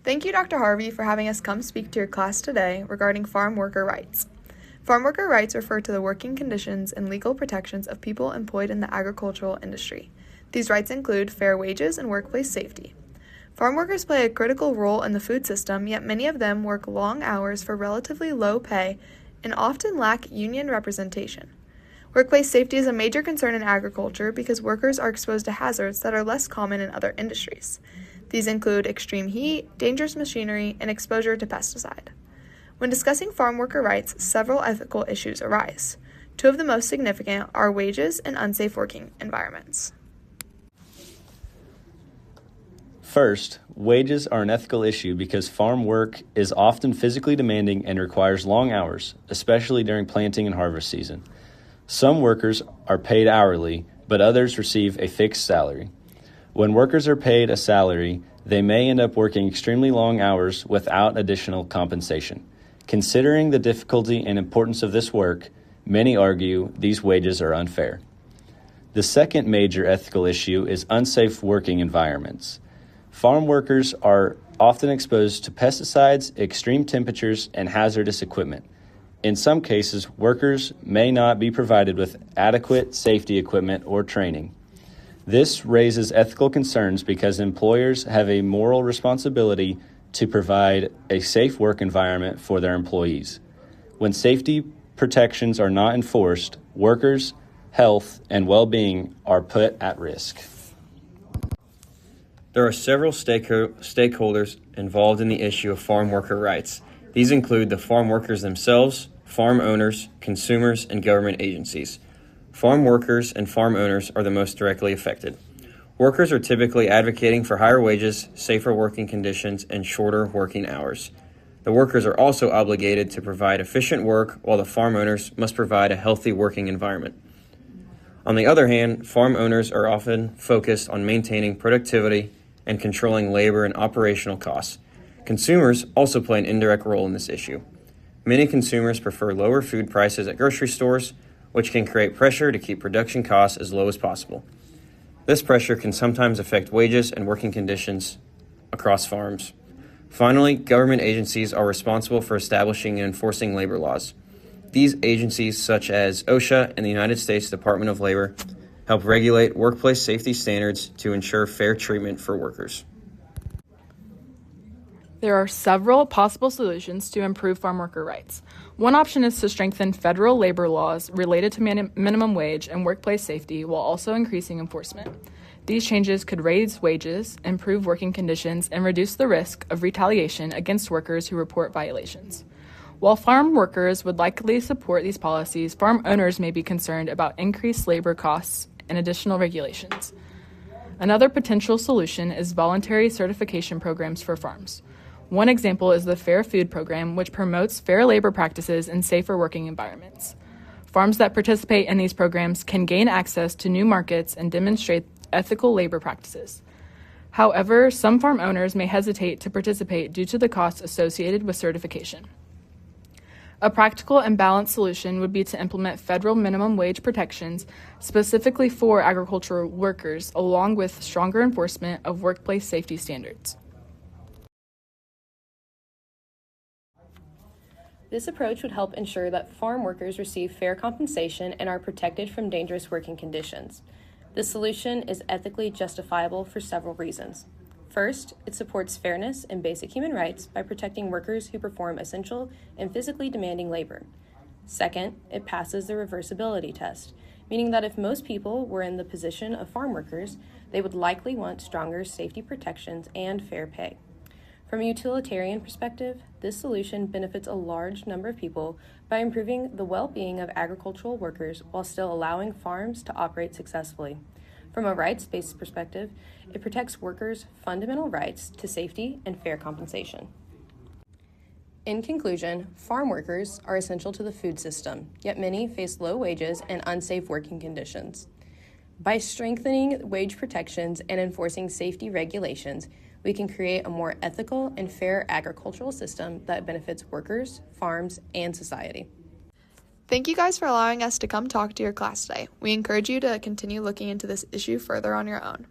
Thank you, Dr. Harvey, for having us come speak to your class today regarding farm worker rights. Farm worker rights refer to the working conditions and legal protections of people employed in the agricultural industry. These rights include fair wages and workplace safety. Farm workers play a critical role in the food system, yet many of them work long hours for relatively low pay and often lack union representation. Workplace safety is a major concern in agriculture because workers are exposed to hazards that are less common in other industries. These include extreme heat, dangerous machinery, and exposure to pesticide. When discussing farm worker rights, several ethical issues arise. Two of the most significant are wages and unsafe working environments. First, wages are an ethical issue because farm work is often physically demanding and requires long hours, especially during planting and harvest season. Some workers are paid hourly, but others receive a fixed salary. When workers are paid a salary, they may end up working extremely long hours without additional compensation. Considering the difficulty and importance of this work, many argue these wages are unfair. The second major ethical issue is unsafe working environments. Farm workers are often exposed to pesticides, extreme temperatures, and hazardous equipment. In some cases, workers may not be provided with adequate safety equipment or training. This raises ethical concerns because employers have a moral responsibility to provide a safe work environment for their employees. When safety protections are not enforced, workers' health and well-being are put at risk. There are several stakeholders involved in the issue of farm worker rights. These include the farm workers themselves, farm owners, consumers, and government agencies. Farm workers and farm owners are the most directly affected. Workers are typically advocating for higher wages, safer working conditions, and shorter working hours. The workers are also obligated to provide efficient work, while the farm owners must provide a healthy working environment. On the other hand, farm owners are often focused on maintaining productivity and controlling labor and operational costs. Consumers also play an indirect role in this issue. Many consumers prefer lower food prices at grocery stores, which can create pressure to keep production costs as low as possible. This pressure can sometimes affect wages and working conditions across farms. Finally, government agencies are responsible for establishing and enforcing labor laws. These agencies, such as OSHA and the United States Department of Labor, help regulate workplace safety standards to ensure fair treatment for workers. There are several possible solutions to improve farm worker rights. One option is to strengthen federal labor laws related to minimum wage and workplace safety while also increasing enforcement. These changes could raise wages, improve working conditions, and reduce the risk of retaliation against workers who report violations. While farm workers would likely support these policies, farm owners may be concerned about increased labor costs and additional regulations. Another potential solution is voluntary certification programs for farms. One example is the Fair Food Program, which promotes fair labor practices and safer working environments. Farms that participate in these programs can gain access to new markets and demonstrate ethical labor practices. However, some farm owners may hesitate to participate due to the costs associated with certification. A practical and balanced solution would be to implement federal minimum wage protections specifically for agricultural workers, along with stronger enforcement of workplace safety standards. This approach would help ensure that farm workers receive fair compensation and are protected from dangerous working conditions. This solution is ethically justifiable for several reasons. First, it supports fairness and basic human rights by protecting workers who perform essential and physically demanding labor. Second, it passes the reversibility test, meaning that if most people were in the position of farm workers, they would likely want stronger safety protections and fair pay. From a utilitarian perspective, this solution benefits a large number of people by improving the well-being of agricultural workers while still allowing farms to operate successfully. From a rights-based perspective, it protects workers' fundamental rights to safety and fair compensation. In conclusion, farm workers are essential to the food system, yet many face low wages and unsafe working conditions. By strengthening wage protections and enforcing safety regulations, we can create a more ethical and fair agricultural system that benefits workers, farms, and society. Thank you guys for allowing us to come talk to your class today. We encourage you to continue looking into this issue further on your own.